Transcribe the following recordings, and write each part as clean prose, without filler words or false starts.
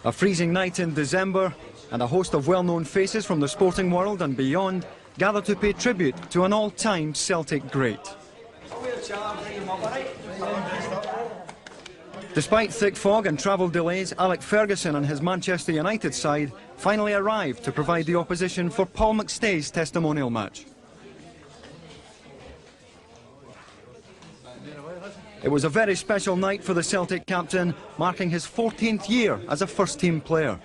A freezing night in December, and a host of well-known faces from the sporting world and beyond gather to pay tribute to an all-time Celtic great. Despite thick fog and travel delays, Alec Ferguson and his Manchester United side finally arrived to provide the opposition for Paul McStay's testimonial match. It was a very special night for the Celtic captain, marking his 14th year as a first-team player.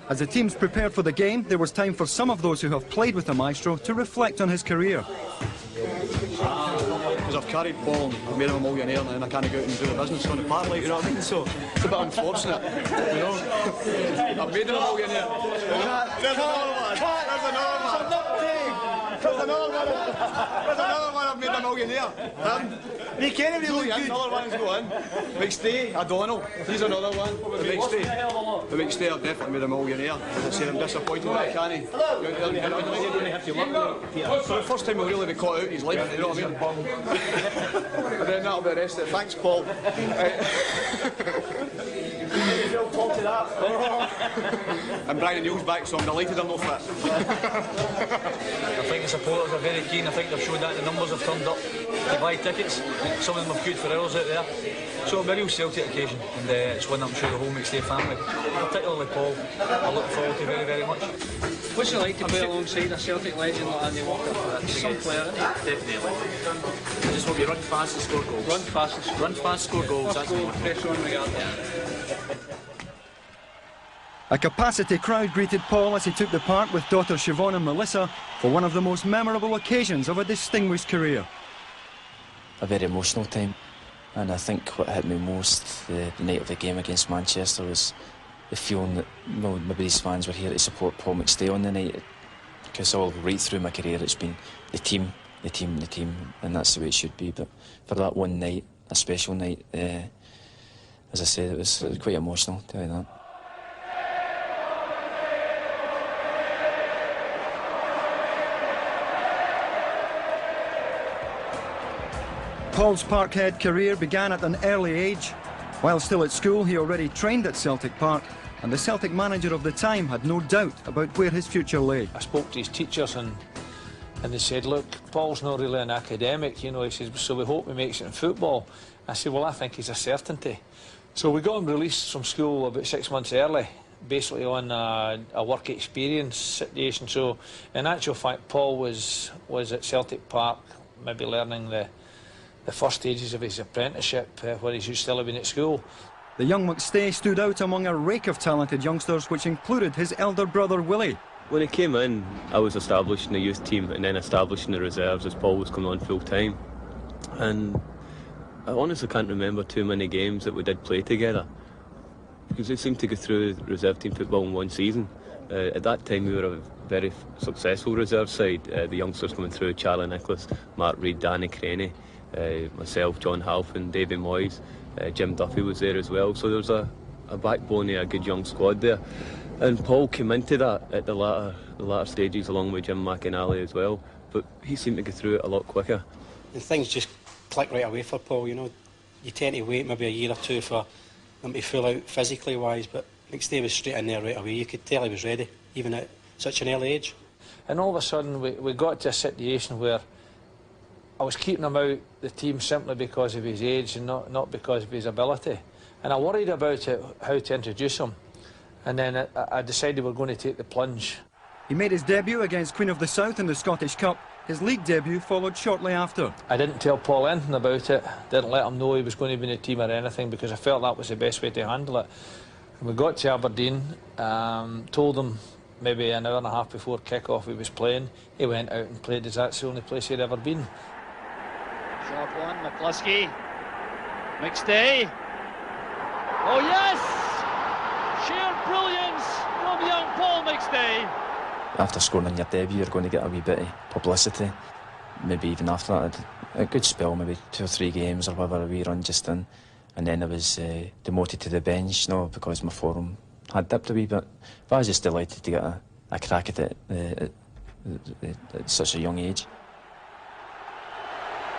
As the teams prepared for the game, there was time for some of those who have played with the Maestro to reflect on his career. Because I've carried Paul and I've made him a millionaire and I can't go out and do the business on the park, like, you know what I mean? So it's a bit unfortunate, you know. I've made him a millionaire. There's another one. I've made a millionaire. You can't really look good. Another one's going. McStay, O'Donnell, he's another one. The McStay I've definitely made a millionaire. As I said, I'm disappointed that I can't. For the first time he'll really be caught out his life, you know what I mean? And then that'll be the rest of it. Thanks, Paul. And Brian Neal's back, so I'm delighted I'm not fit. I think the supporters are very keen. I think they've shown that the numbers have turned up to buy tickets. Some of them have good for hours out there. So it'll be a real Celtic occasion, and it's one I'm sure the whole McStay family, particularly Paul, I look forward to very, very much. What's it like to play alongside a Celtic legend like Andy Walker? Some player, isn't it? Definitely. I just hope you run fast and score goals. Run fast, score goals. That's goal, pressure on regard. A capacity crowd greeted Paul as he took the part with daughters Siobhan and Melissa for one of the most memorable occasions of a distinguished career. A very emotional time, and I think what hit me most the night of the game against Manchester was the feeling that, well, maybe these fans were here to support Paul McStay on the night, because all right through my career it's been the team, and that's the way it should be. But for that one night, a special night, as I said, it was quite emotional, tell you that. Paul's Parkhead career began at an early age. While still at school, he already trained at Celtic Park, and the Celtic manager of the time had no doubt about where his future lay. I spoke to his teachers and they said, look, Paul's not really an academic, you know. He says, so we hope he makes it in football. I said, well, I think he's a certainty. So we got him released from school about 6 months early, basically on a work experience situation. So in actual fact, Paul was at Celtic Park, maybe learning the first stages of his apprenticeship where he's still been at school. The young McStay stood out among a rake of talented youngsters, which included his elder brother Willie. When he came in, I was established in the youth team and then established in the reserves as Paul was coming on full time. And I honestly can't remember too many games that we did play together, because we seemed to go through reserve team football in one season. At that time we were a very successful reserve side. The youngsters coming through, Charlie Nicholas, Mark Reid, Danny Craney, myself, John Halfin, Davy Moyes, Jim Duffy was there as well. So there was a backbone of a good young squad there. And Paul came into that at the latter stages along with Jim McInally as well. But he seemed to go through it a lot quicker. And things just click right away for Paul, you know. You tend to wait maybe a year or two for them to fill out physically wise, but McStay was straight in there right away. You could tell he was ready, even at such an early age. And all of a sudden we got to a situation where I was keeping him out the team simply because of his age and not because of his ability. And I worried about it, how to introduce him. And then I decided we're going to take the plunge. He made his debut against Queen of the South in the Scottish Cup. His league debut followed shortly after. I didn't tell Paul anything about it, didn't let him know he was going to be in the team or anything, because I felt that was the best way to handle it. And we got to Aberdeen, told him maybe an hour and a half before kick-off he was playing. He went out and played as that's the only place he'd ever been. Short one, McCluskey, McStay. Oh yes! Sheer brilliance from young Paul McStay. After scoring in your debut, you're going to get a wee bit of publicity. Maybe even after that, a good spell, maybe 2 or 3 games or whatever, a wee run just in. And then I was demoted to the bench, because my form had dipped a wee bit. But I was just delighted to get a crack at it at such a young age.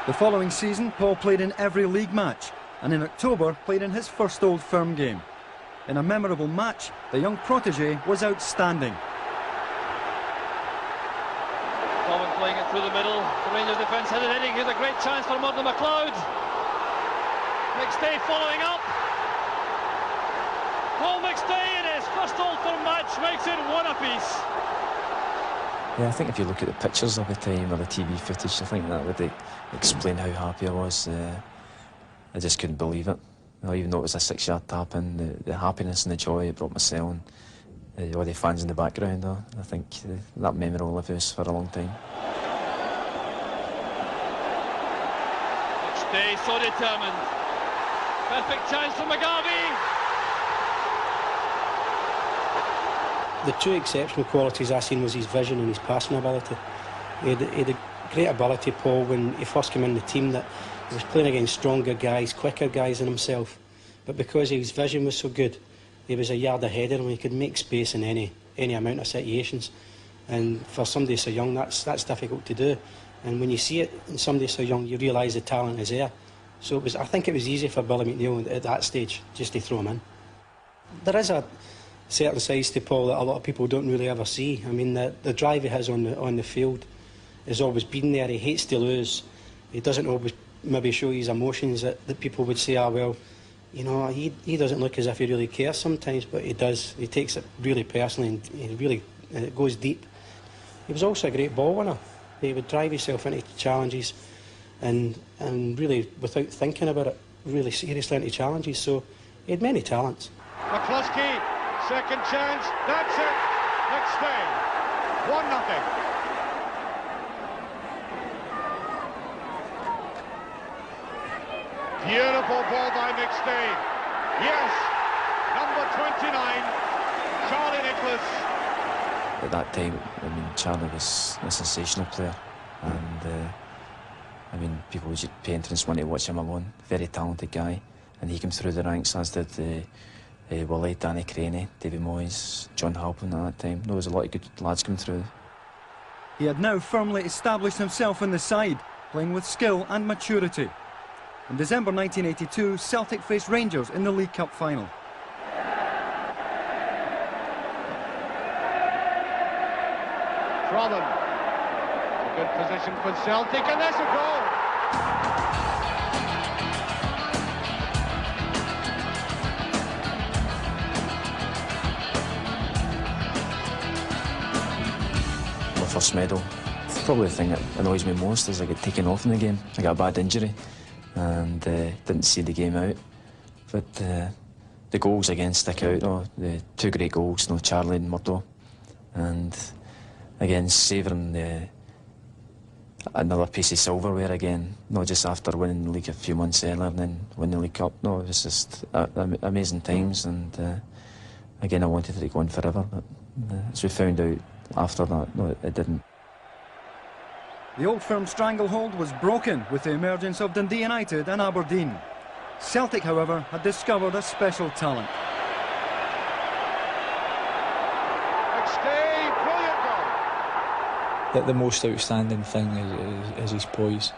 The following season, Paul played in every league match, and in October played in his first Old Firm game. In a memorable match, the young protégé was outstanding. Common playing it through the middle. The Rangers defence headed heading. Here's a great chance for Murdo McLeod. McStay following up. Paul McStay in his first Old Firm match makes it one apiece. Yeah, I think if you look at the pictures of the time or the TV footage, I think that would explain how happy I was. I just couldn't believe it. You know, even though it was a 6-yard tap in, the happiness and the joy it brought myself and all the fans in the background, I think that memory will live with us for a long time. McStay so determined. Perfect chance for McGarvey. The two exceptional qualities I seen was his vision and his passing ability. He had a great ability, Paul, when he first came in the team, that he was playing against stronger guys, quicker guys than himself. But because his vision was so good, he was a yard ahead of him. He could make space in any amount of situations. And for somebody so young, that's difficult to do. And when you see it in somebody so young, you realise the talent is there. So I think it was easy for Billy McNeill at that stage just to throw him in. There is a certain sides to Paul that a lot of people don't really ever see. I mean, the drive he has on the field has always been there. He hates to lose. He doesn't always maybe show his emotions that people would say, well, you know, he doesn't look as if he really cares sometimes, but he does. He takes it really personally and it goes deep. He was also a great ball winner. He would drive himself into challenges and really, without thinking about it, really seriously into challenges. So he had many talents. McCluskey, second chance, that's it. McStay, 1-0. Beautiful ball by McStay. Yes, number 29, Charlie Nicholas. At that time, I mean, Charlie was a sensational player, and I mean, people would pay entrance money to watch him alone. Very talented guy, and he came through the ranks, as did Willie, Danny Craney, Davy Moyes, John Halpin at that time. There was a lot of good lads coming through. He had now firmly established himself in the side, playing with skill and maturity. In December 1982, Celtic faced Rangers in the League Cup final. Robin, a good position for Celtic, and there's a goal. My first medal. Probably the thing that annoys me most is I get taken off in the game. I got a bad injury and didn't see the game out. But the goals again stick out, though. The two great goals, Charlie and Murdo. And again, savouring another piece of silverware again, not just after winning the league a few months earlier and then winning the League Cup. No, it was just amazing times, and again, I wanted it to go on forever, but as we found out after that, no, it didn't. The Old Firm stranglehold was broken with the emergence of Dundee United and Aberdeen. Celtic, however, had discovered a special talent. The most outstanding thing is his poise.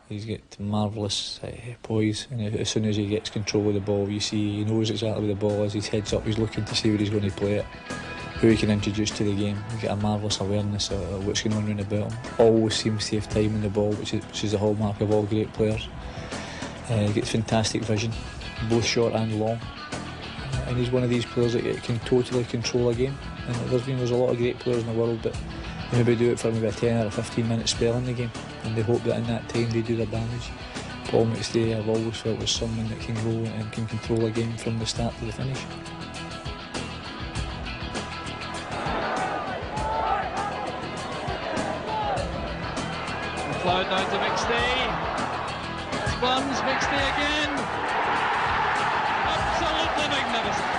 He's got marvellous poise, and as soon as he gets control of the ball, you see he knows exactly where the ball is. His head's up, he's looking to see where he's going to play it, who he can introduce to the game. He's got a marvellous awareness of what's going on around about him. Always seems to have time in the ball, which is the hallmark of all great players. He gets fantastic vision, both short and long, and he's one of these players that can totally control a game. And there's a lot of great players in the world, but maybe do it for maybe a 10 or a 15 minute spell in the game, and they hope that in that time they do their damage. Paul McStay, I've always felt, was someone that can go and can control a game from the start to the finish. McLeod down to McStay. Spans McStay again. Absolutely magnificent.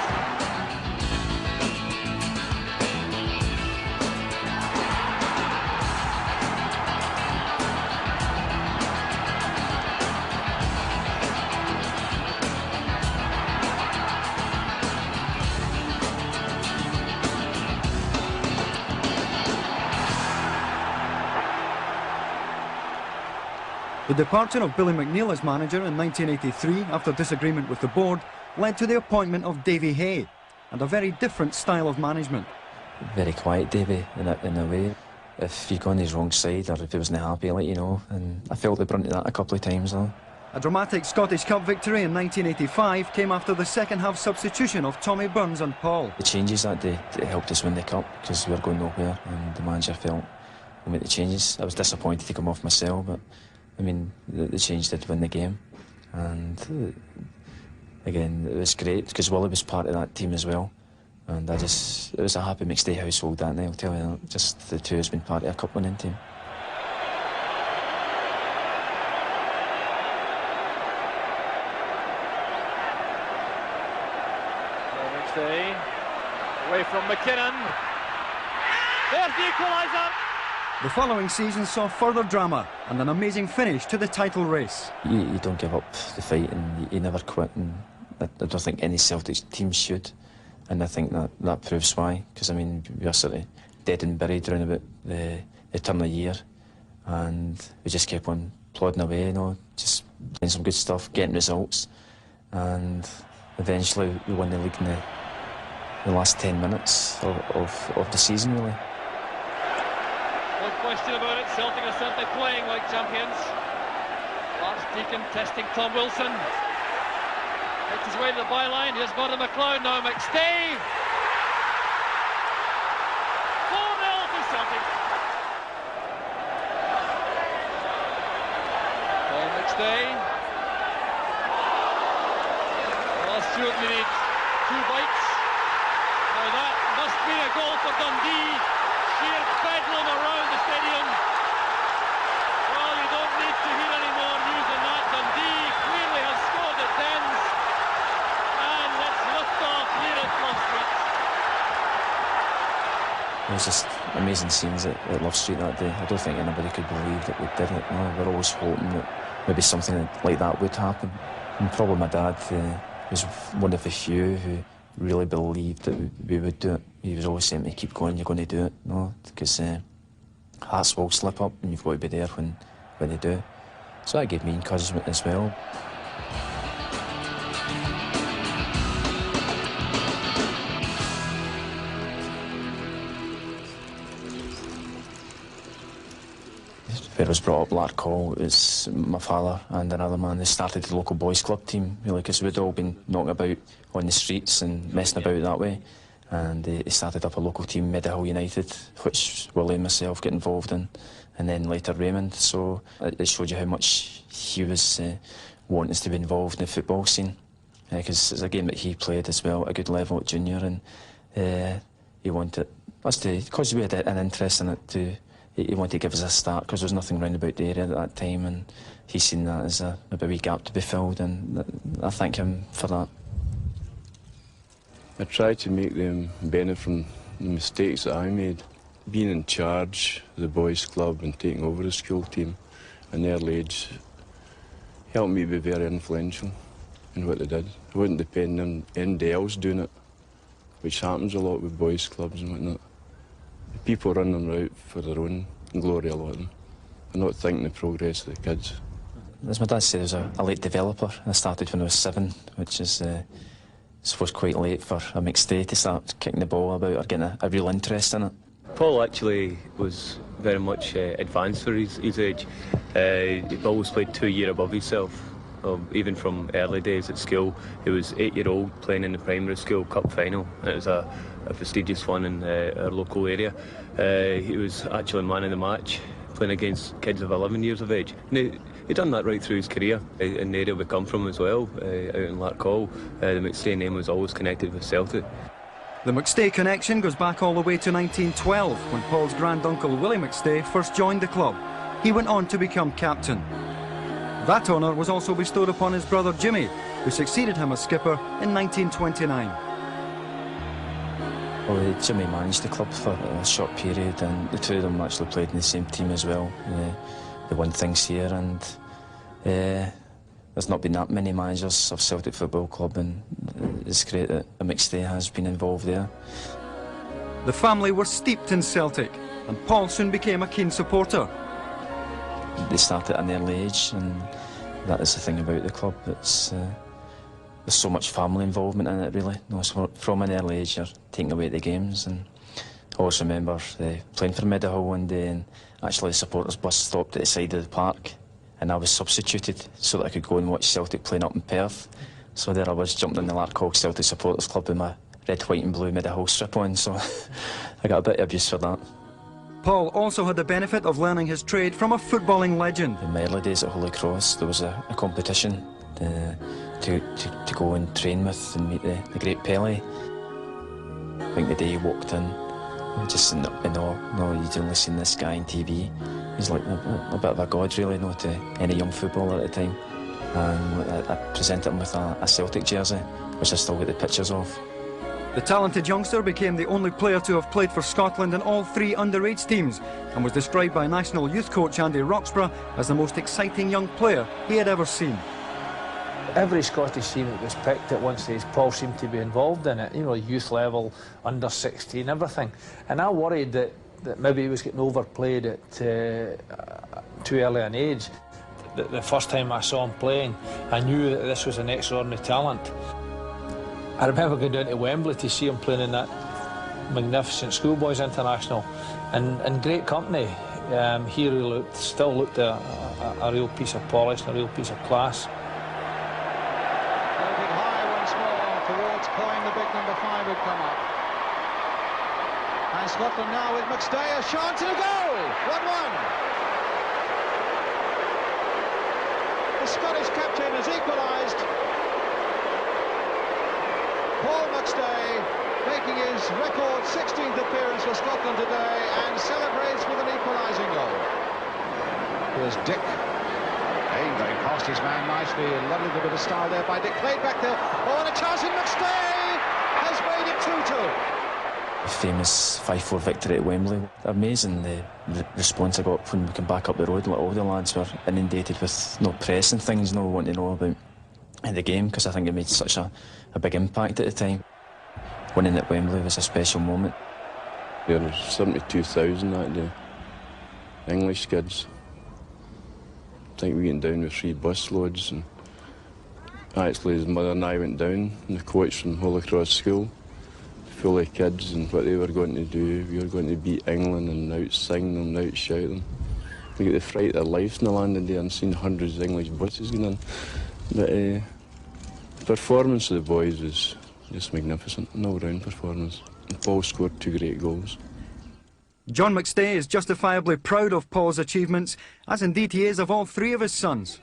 The departure of Billy McNeill as manager in 1983 after disagreement with the board led to the appointment of Davy Hay and a very different style of management. Very quiet Davy in a way. If you go on his wrong side or if he wasn't happy, let you know. And I felt the brunt of that a couple of times though. A dramatic Scottish Cup victory in 1985 came after the second half substitution of Tommy Burns and Paul. The changes that day helped us win the cup because we were going nowhere and the manager felt we made the changes. I was disappointed to come off myself, but I mean the change did win the game. And again, it was great because Willie was part of that team as well. And it was a happy McStay household that night, I'll tell you that. Just the two has been part of a cup winning team. McStay, away from McKinnon. There's the equaliser. The following season saw further drama and an amazing finish to the title race. You don't give up the fight and you never quit, and I don't think any Celtic team should. And I think that proves why, because I mean we were sort of dead and buried around about the turn of the year, and we just kept on plodding away, you know, just doing some good stuff, getting results, and eventually we won the league in the last 10 minutes of the season, really. No question about it, Celtic are certainly playing like champions. Archdeacon testing Tom Wilson. Makes his way to the byline. Here's Gordon McLeod now. McStay. 4-0 to Celtic. Paul McStay. Well, Stuart, we need 2 bites. Now that must be a goal for Dundee. Sheer bedlam around the stadium. Well, you don't need to hear any more news than that. Dundee clearly has scored at Dens. And let's lift off here at Love Street. It was just amazing scenes at Love Street that day. I don't think anybody could believe that we did it. No, we were always hoping that maybe something like that would happen. And probably my dad was one of the few who really believed that we would do it. He was always saying to me, keep going, you're going to do it. No, because hearts will slip up and you've got to be there when they do. So that gave me encouragement as well. Where I was brought up, Larkhall, it was my father and another man who started the local boys club team, really, because we'd all been knocking about on the streets and messing about that way. And he started up a local team, Meadowhall United, which Willie and myself get involved in, and then later Raymond. So it showed you how much he was wanting us to be involved in the football scene, because it's a game that he played as well at a good level at junior, and he wanted us to, because we had an interest in it, he wanted to give us a start, because there was nothing round about the area at that time, and he's seen that as maybe a wee gap to be filled, and I thank him for that. I tried to make them benefit from the mistakes that I made. Being in charge of the boys' club and taking over the school team at an early age helped me be very influential in what they did. I wouldn't depend on anybody else doing it, which happens a lot with boys' clubs and whatnot. People run them out for their own glory, a lot of them, and not thinking the progress of the kids. As my dad said, I was a late developer. I started when I was 7, which is I suppose quite late for a McStay to start kicking the ball about or getting a real interest in it. Paul actually was very much advanced for his age. He always played 2 years above himself. Even from early days at school, he was 8-year-old playing in the primary school cup final. It was a prestigious one in our local area. He was actually man of the match, playing against kids of 11 years of age. And he'd done that right through his career in the area we come from as well, out in Larkhall. The McStay name was always connected with Celtic. The McStay connection goes back all the way to 1912, when Paul's granduncle Willie McStay first joined the club. He went on to become captain. That honour was also bestowed upon his brother Jimmy, who succeeded him as skipper in 1929. Well, Jimmy managed the club for a short period, and the two of them actually played in the same team as well. They won things here, and there's not been that many managers of Celtic Football Club, and it's great that a McStay has been involved there. The family were steeped in Celtic, and Paul soon became a keen supporter. They started at an early age, and that is the thing about the club. there's so much family involvement in it, really. You know, so from an early age, you're taken away to the games. And I always remember playing for Meadowhall one day, and actually the supporters bus stopped at the side of the park, and I was substituted so that I could go and watch Celtic playing up in Perth. So there I was, jumping in the Larkhog Celtic Supporters Club with my red, white and blue Meadowhall strip on, so I got a bit of abuse for that. Paul also had the benefit of learning his trade from a footballing legend. In my early days at Holy Cross, there was a competition to go and train with and meet the great Pele. I think the day he walked in, just in awe. No, you'd only seen this guy on TV. He's like a bit of a god, really, to any young footballer at the time. And I presented him with a Celtic jersey, which I still get the pictures of. The talented youngster became the only player to have played for Scotland in all 3 underage teams, and was described by national youth coach Andy Roxburgh as the most exciting young player he had ever seen. Every Scottish team that was picked at one stage, Paul seemed to be involved in it, you know, youth level, under 16, everything. And I worried that maybe he was getting overplayed at too early an age. The first time I saw him playing, I knew that this was an extraordinary talent. I remember going down to Wembley to see him playing in that magnificent Schoolboys International, and in great company. He still looked a real piece of polish and a real piece of class. Floating high once more towards Coyne, the big number 5 would come up. And Scotland now with McStay, a chance and a goal! 1-1. The Scottish captain has equalised. Paul McStay making his record 16th appearance for Scotland today and celebrates with an equalising goal. Here's Dick. Hey, very past his man nicely. A lovely bit of style there by Dick. Played back there. Oh, and a chance in McStay has made it 2-2. The famous 5-4 victory at Wembley. Amazing the response I got when we came back up the road. Like, all the lads were inundated with press and things, wanting to know about the game, because I think it made such a big impact at the time. Winning at Wembley was a special moment. There were 72,000 that day. English kids. I think we went down with 3 bus loads, and actually his mother and I went down, and the coach from Holy Cross School, full of kids, and what they were going to do, we were going to beat England and out-sing them, out-shout them. We got the fright of their lives in the landing there and seen hundreds of English buses going in. But the performance of the boys was just magnificent, an all-round performance. And Paul scored 2 great goals. John McStay is justifiably proud of Paul's achievements, as indeed he is of all 3 of his sons.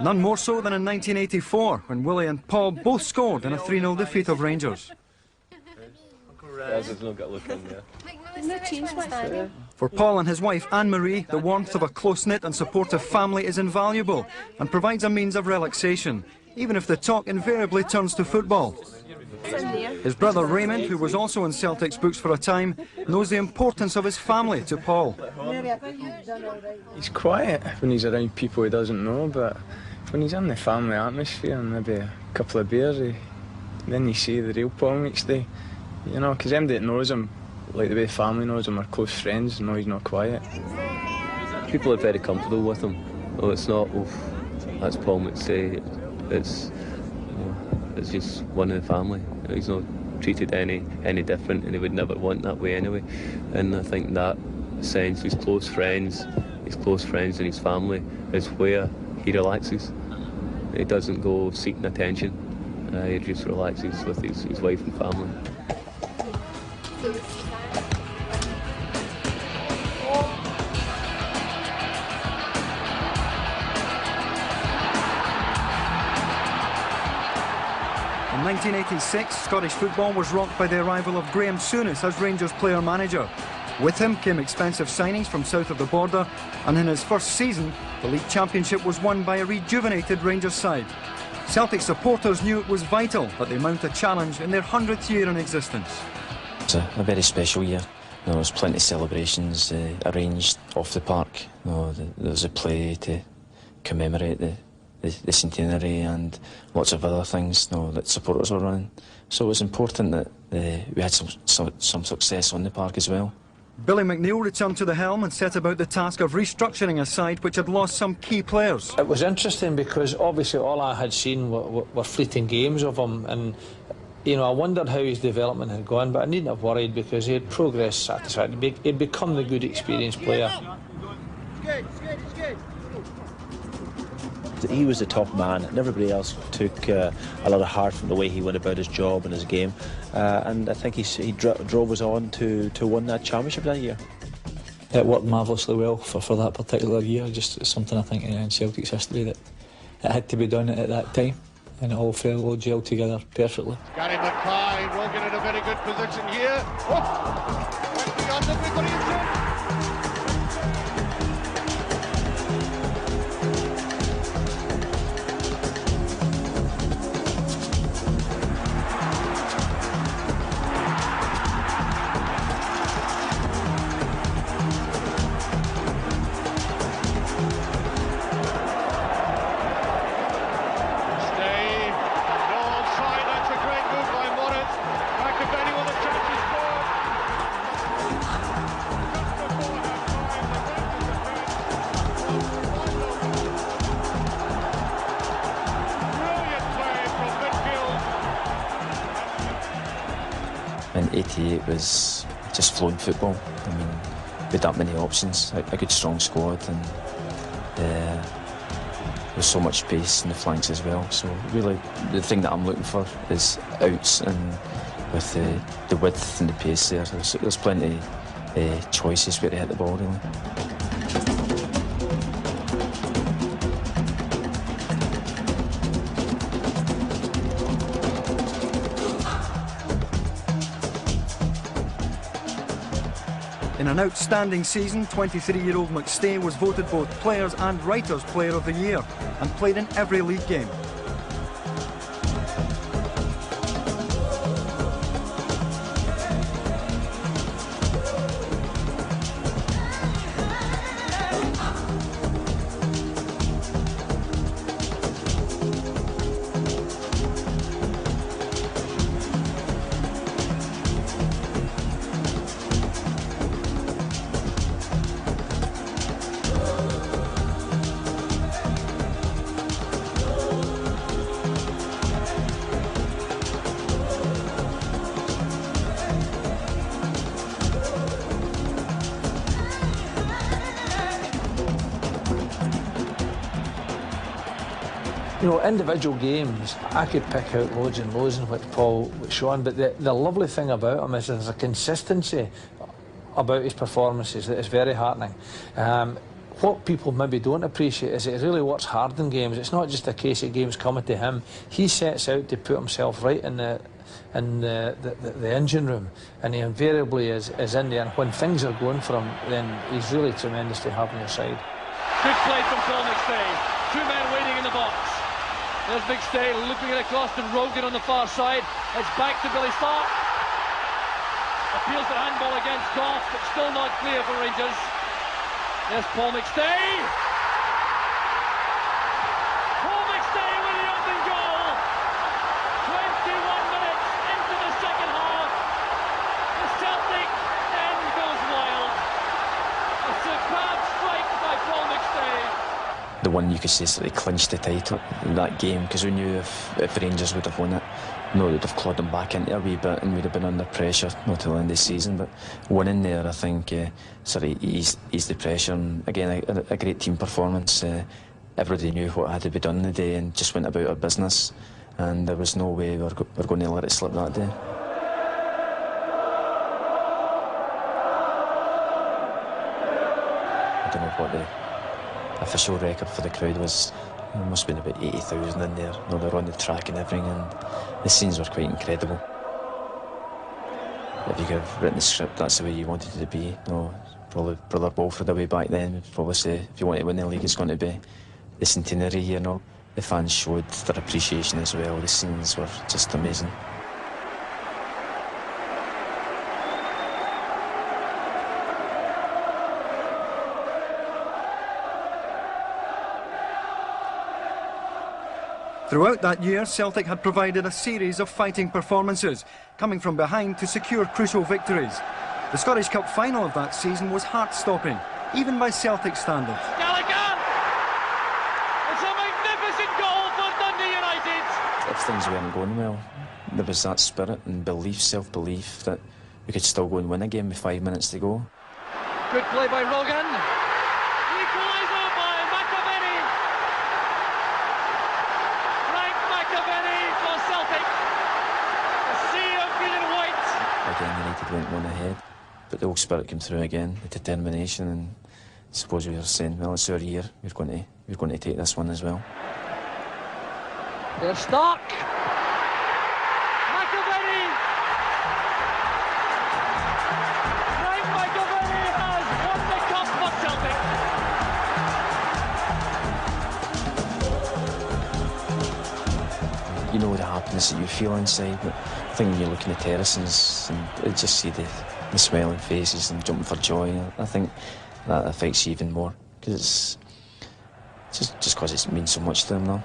None more so than in 1984, when Willie and Paul both scored in a 3-0 defeat of Rangers. For Paul and his wife Anne-Marie, the warmth of a close-knit and supportive family is invaluable and provides a means of relaxation, even if the talk invariably turns to football. His brother Raymond, who was also in Celtic's books for a time, knows the importance of his family to Paul. He's quiet when he's around people he doesn't know, but when he's in the family atmosphere and maybe a couple of beers, then you see the real Paul McStay. You know, because anybody that knows him, like the way family knows him, are close friends, know he's not quiet. People are very comfortable with him. Oh, it's not, oh, that's Paul McStay. It's just one of the family. He's not treated any different, and he would never want that way anyway. And I think that sense, his close friends and his family is where he relaxes. He doesn't go seeking attention. He just relaxes with his wife and family. In 1986, Scottish football was rocked by the arrival of Graham Souness as Rangers player-manager. With him came expensive signings from south of the border, and in his first season, the league championship was won by a rejuvenated Rangers side. Celtic supporters knew it was vital that they mount a challenge in their 100th year in existence. It's a very special year. There was plenty of celebrations arranged off the park. There was a play to commemorate the centenary and lots of other things that supporters were running. So it was important that we had some success on the park as well. Billy McNeill returned to the helm and set about the task of restructuring a side which had lost some key players. It was interesting because obviously all I had seen were fleeting games of him, and you know, I wondered how his development had gone, but I needn't have worried because he had progressed satisfactorily. He'd become the good experienced player. He was the top man, and everybody else took a lot of heart from the way he went about his job and his game, and I think he drove us on to win that championship that year. It worked marvellously well for that particular year. Just something I think in Celtic's history that it had to be done at that time, and it all gelled together perfectly. Gary Mackay, Rogan in a very good position here. Oh! Went beyond everybody in front. In '88 was just flowing football. I mean, with that many options, a good strong squad, and there was so much pace in the flanks as well. So really, the thing that I'm looking for is outs, and with the width and the pace there, there's plenty of choices where to hit the ball really. In an outstanding season, 23-year-old McStay was voted both Players and Writers Player of the Year and played in every league game. You know, individual games, I could pick out loads and loads in which Paul was shown, but the lovely thing about him is there's a consistency about his performances that is very heartening. What people maybe don't appreciate is that he really works hard in games. It's not just a case of games coming to him. He sets out to put himself right in the engine room, and he invariably is in there. And when things are going for him, then he's really tremendous to have on your side. Good play from Paul McStay. Two men waiting in the box. There's McStay looping it across to Rogan on the far side. It's back to Billy Stark. Appeals for handball against Goff, but still not clear for Rangers. There's Paul McStay. Paul McStay with the open goal. 21 minutes into the second half. The Celtic end goes wild. A superb strike by Paul McStay. The one you could say sort of clinched the title in that game, because we knew if Rangers would have won it, it would have clawed them back into a wee bit and we'd have been under pressure, not till the end of the season. But winning there, I think, sort of eased the pressure. And again, a great team performance. Everybody knew what had to be done the day and just went about our business. And there was no way we were going to let it slip that day. I don't know what the official record for the crowd was. There must have been about 80,000 in there. You know, they were on the track and everything, and the scenes were quite incredible. If you could have written the script, that's the way you wanted it to be. You know, probably Brother Bolford away back then would probably say, if you want to win the league, it's going to be the Centenary, you know. The fans showed their appreciation as well. The scenes were just amazing. Throughout that year, Celtic had provided a series of fighting performances, coming from behind to secure crucial victories. The Scottish Cup final of that season was heart-stopping, even by Celtic standards. Gallagher! It's a magnificent goal for Dundee United! If things weren't going well, there was that spirit and belief, self-belief, that we could still go and win a game with 5 minutes to go. Good play by Rogan. Equaliser by McAvenny. Frank McAvenny for Celtic. A sea of green and white. Again, United went one ahead, but the old spirit came through again, the determination, and I suppose we were saying, well, it's our year, we're going to take this one as well. They're stuck. McAvenny. Frank McAvenny has won the cup for Celtic. You know the happiness that you feel inside, but I think when you're looking at terraces and just see the smiling faces and jumping for joy, I think that affects you even more, because it's just because it means so much to them now.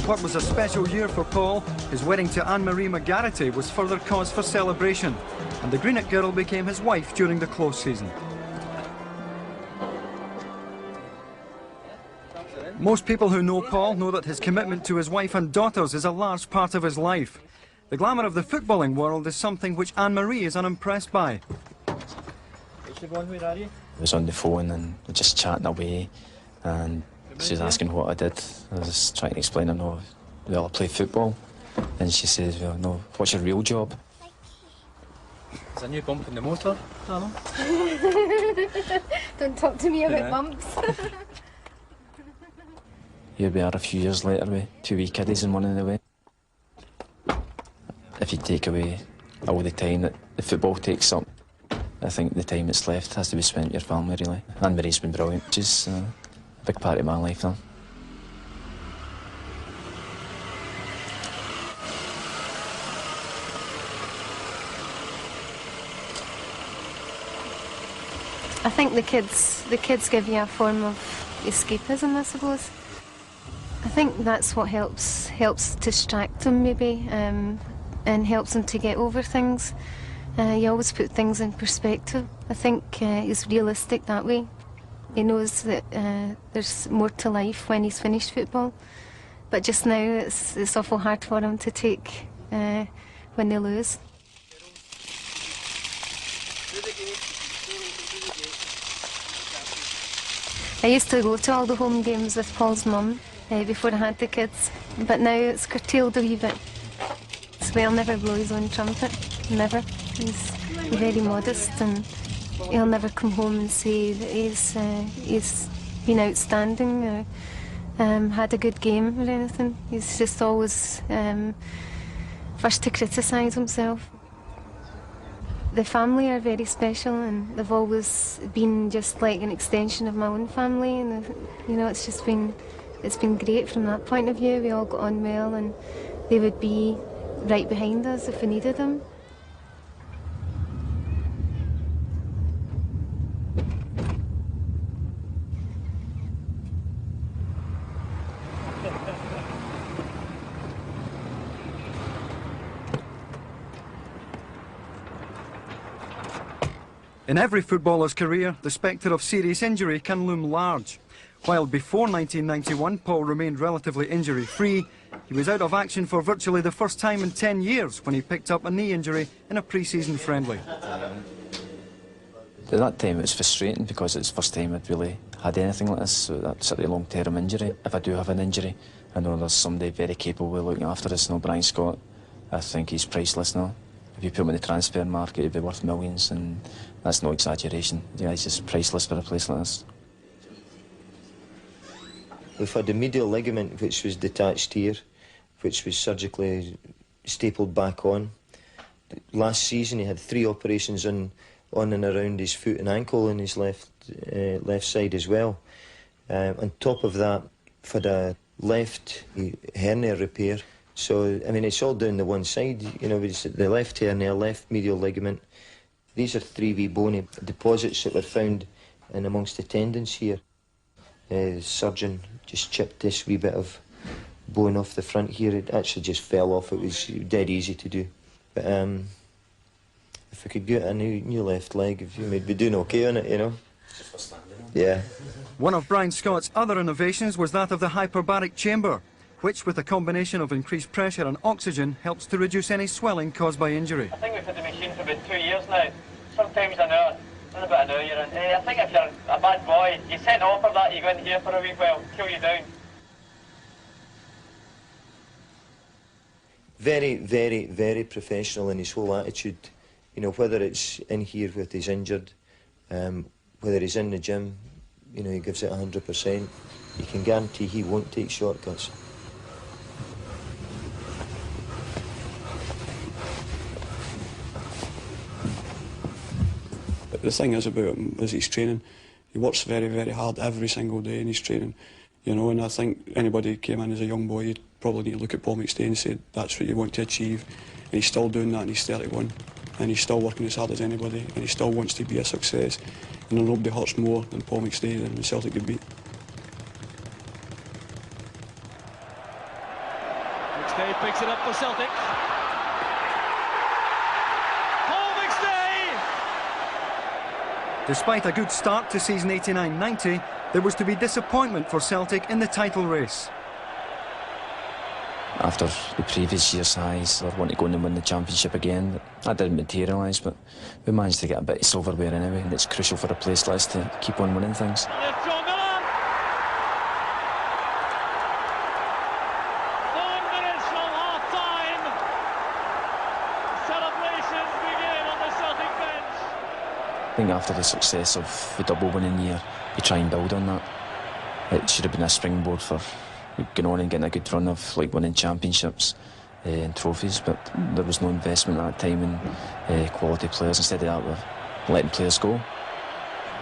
What was a special year for Paul, his wedding to Anne-Marie McGarity was further cause for celebration, and the Greenock girl became his wife during the close season. Most people who know Paul know that his commitment to his wife and daughters is a large part of his life. The glamour of the footballing world is something which Anne-Marie is unimpressed by. I was on the phone and just chatting away, and she was asking what I did. I was trying to explain her, no, well, I play football. And she says, well, no, what's your real job? There's a new bump in the motor, Daniel. Don't talk to me about bumps. Here we are a few years later with 2 wee kiddies and one on the way. If you take away all the time that the football takes up, I think the time that's left has to be spent with your family, really. Anne-Marie's been brilliant. She's a big part of my life now. I think the kids give you a form of escapism, I suppose. I think that's what helps distract them, maybe, and helps them to get over things. You always put things in perspective. I think he's realistic that way. He knows that there's more to life when he's finished football. But just now, it's awful hard for him to take when they lose. I used to go to all the home games with Paul's mum before I had the kids, but now it's curtailed a wee bit. So he'll never blow his own trumpet, never. He's very modest, and he'll never come home and say that he's been outstanding or had a good game or anything. He's just always first to criticise himself. The family are very special, and they've always been just like an extension of my own family, and you know, it's been great from that point of view. We all got on well, and they would be right behind us if we needed them. In every footballer's career, the spectre of serious injury can loom large. While before 1991 Paul remained relatively injury-free, he was out of action for virtually the first time in 10 years when he picked up a knee injury in a pre-season friendly. At that time it was frustrating because it's the first time I'd really had anything like this, so that's a long-term injury. If I do have an injury, I know there's somebody very capable of looking after us, no Brian Scott. I think he's priceless now. If you put him in the transfer market, he'd be worth millions, and that's no exaggeration. Yeah, he's just priceless for a place like this. We've had a medial ligament which was detached here, which was surgically stapled back on. Last season he had 3 operations on and around his foot and ankle on his left side as well. On top of that, we've had a left hernia repair. So, I mean, it's all down the one side, you know, the left hernia, left medial ligament. These are 3 wee bony deposits that were found in amongst the tendons here. surgeon just chipped this wee bit of bone off the front here. It actually just fell off. It was dead easy to do. But if I could get a new left leg, we'd be doing okay on it, you know. Yeah. One of Brian Scott's other innovations was that of the hyperbaric chamber, which, with a combination of increased pressure and oxygen, helps to reduce any swelling caused by injury. I think we've had the machine for about 2 years now. Sometimes an hour, and about an hour you're in. I think if you're a bad boy, you send off for that, you go in here for a wee while, kill you down. Very, very, very professional in his whole attitude. You know, whether it's in here with he's injured, whether he's in the gym, you know, he gives it 100%. You can guarantee he won't take shortcuts. But the thing is about him is he's training. He works very, very hard every single day in his training. You know, and I think anybody who came in as a young boy, you'd probably need to look at Paul McStay and say that's what you want to achieve. And he's still doing that, and he's 31. And he's still working as hard as anybody, and he still wants to be a success. And nobody hurts more than Paul McStay than Celtic could beat. McStay picks it up for Celtic. Paul McStay! Despite a good start to season 89-90, there was to be disappointment for Celtic in the title race. After the previous year's highs, I wanted to go in and win the championship again. That didn't materialise, but we managed to get a bit of silverware anyway, and it's crucial for a place like us to keep on winning things. I think after the success of the double winning year, you try and build on that. It should have been a springboard for going on and getting a good run of winning championships and trophies, but there was no investment at that time in quality players. Instead of that, we're letting players go.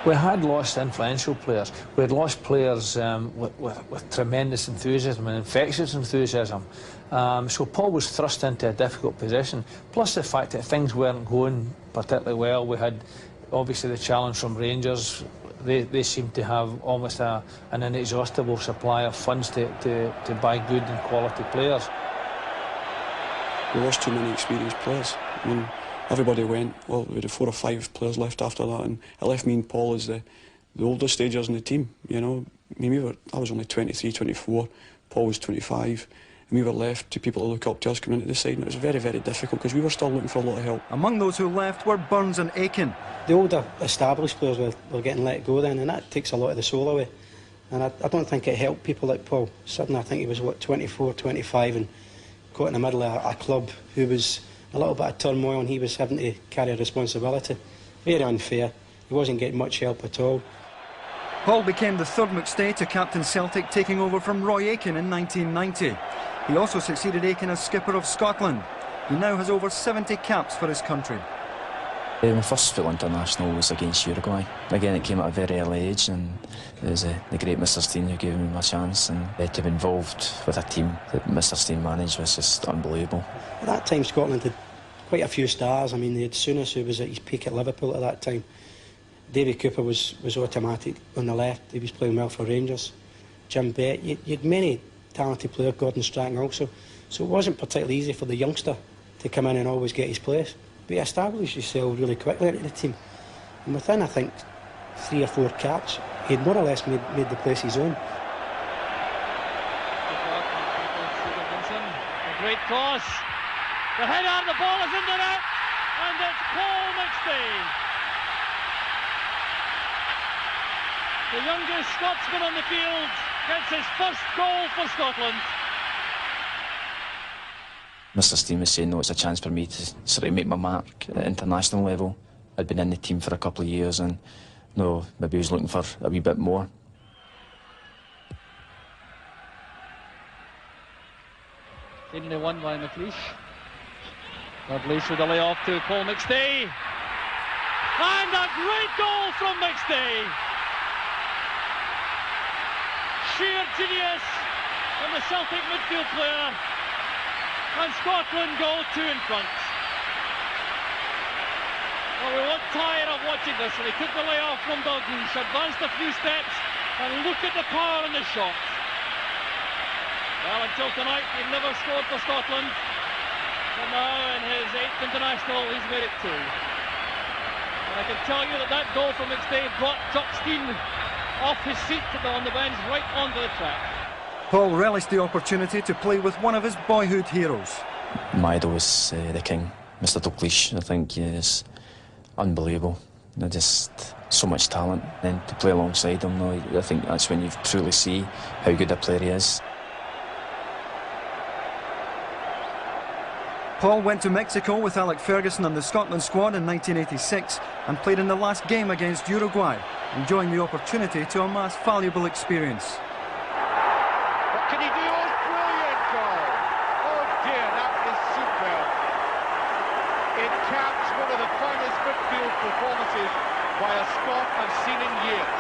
We had lost influential players. We had lost players with tremendous enthusiasm and infectious enthusiasm. So Paul was thrust into a difficult position, plus the fact that things weren't going particularly well. We had obviously the challenge from Rangers. They seem to have almost an inexhaustible supply of funds to buy good and quality players. We lost too many experienced players. I mean, everybody went. Well, we had 4 or 5 players left after that, and it left me and Paul as the oldest stagers in the team. You know, I mean, I was only 23, 24. Paul was 25. And we were left to people to look up to us coming into the side, and it was very, very difficult because we were still looking for a lot of help. Among those who left were Burns and Aiken. The older established players were getting let go then, and that takes a lot of the soul away. And I don't think it helped people like Paul. Suddenly I think he was, 24, 25, and caught in the middle of a club who was a little bit of turmoil, and he was having to carry a responsibility. Very unfair. He wasn't getting much help at all. Paul became the third McStay to captain Celtic, taking over from Roy Aiken in 1990. He also succeeded Aiken as skipper of Scotland. He now has over 70 caps for his country. My first full international was against Uruguay. Again, it came at a very early age, and it was the great Mr. Steen who gave me my chance, and to be involved with a team that Mr. Steen managed was just unbelievable. At that time, Scotland had quite a few stars. I mean, they had Souness, who was at his peak at Liverpool at that time. David Cooper was automatic on the left. He was playing well for Rangers. Jim Bett. You had many talented players, Gordon Strachan also. So it wasn't particularly easy for the youngster to come in and always get his place. But he established himself really quickly into the team. And within, I think, 3 or 4 caps, he had more or less made the place his own. A great cross. The header, the ball is in the net, and it's Paul McStay. The youngest Scotsman on the field gets his first goal for Scotland. Mr. Steen was saying, no, it's a chance for me to sort of make my mark at international level. I'd been in the team for a couple of years, and no, maybe he was looking for a wee bit more. Cleanly won by McLeish. McLeish with a lay-off to Paul McStay. And a great goal from McStay. Sheer genius from the Celtic midfield player. And Scotland go 2 in front. Well, we weren't tired of watching this, and he took the layoff from Dalglish, advanced a few steps, And look at the power in the shot. Well, until tonight, he'd never scored for Scotland. But now, in his 8th international, he's made it 2. And I can tell you that that goal from McStay brought Chuck Steen off his seat on the bench right onto the track. Paul relished the opportunity to play with one of his boyhood heroes. My idol was the king, Mr. Dalglish. I think he is unbelievable. Just so much talent. And to play alongside him, I think that's when you truly see how good a player he is. Paul went to Mexico with Alec Ferguson and the Scotland squad in 1986 and played in the last game against Uruguay, enjoying the opportunity to amass valuable experience. What can he do? Oh, brilliant goal! Oh dear, that is superb. It caps one of the finest midfield performances by a Scot I've seen in years.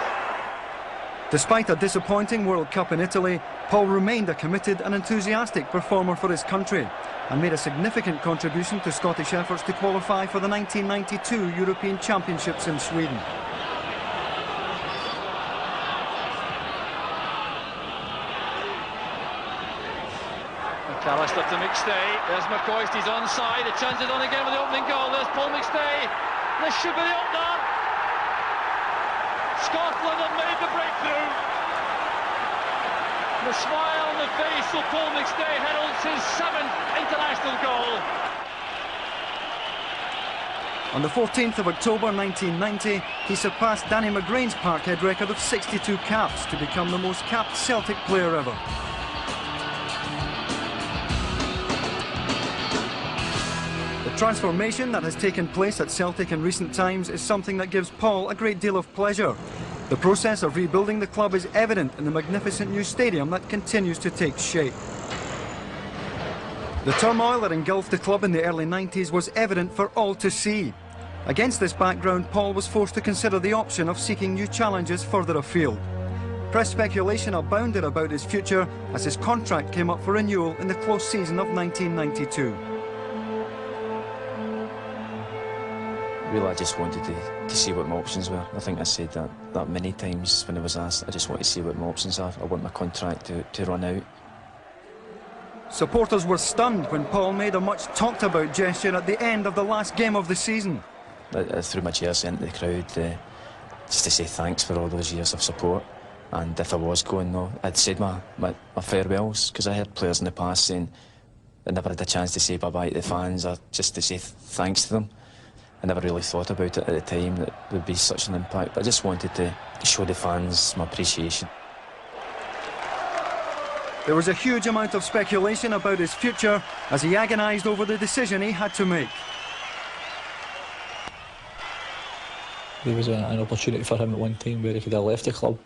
Despite a disappointing World Cup in Italy, Paul remained a committed and enthusiastic performer for his country and made a significant contribution to Scottish efforts to qualify for the 1992 European Championships in Sweden. McAllister to McStay. There's McCoist, he's onside. The chance is on again with the opening goal. There's Paul McStay. This should be the opener. Scotland have made the breakthrough. The smile on the face of Paul McStay heralds his 7th international goal. On the 14th of October 1990, he surpassed Danny McGrain's Parkhead record of 62 caps to become the most capped Celtic player ever. The transformation that has taken place at Celtic in recent times is something that gives Paul a great deal of pleasure. The process of rebuilding the club is evident in the magnificent new stadium that continues to take shape. The turmoil that engulfed the club in the early 90s was evident for all to see. Against this background, Paul was forced to consider the option of seeking new challenges further afield. Press speculation abounded about his future as his contract came up for renewal in the close season of 1992. Really, I just wanted to see what my options were. I think I said that many times when I was asked. I just want to see what my options are. I want my contract to run out. Supporters were stunned when Paul made a much talked about gesture at the end of the last game of the season. I threw my jersey into the crowd just to say thanks for all those years of support. And if I was going, I'd said my farewells, because I heard players in the past saying I never had a chance to say bye-bye to the fans or just to say thanks to them. I never really thought about it at the time that it would be such an impact, but I just wanted to show the fans my appreciation. There was a huge amount of speculation about his future as he agonised over the decision he had to make. There was an opportunity for him at one time where he could have left the club,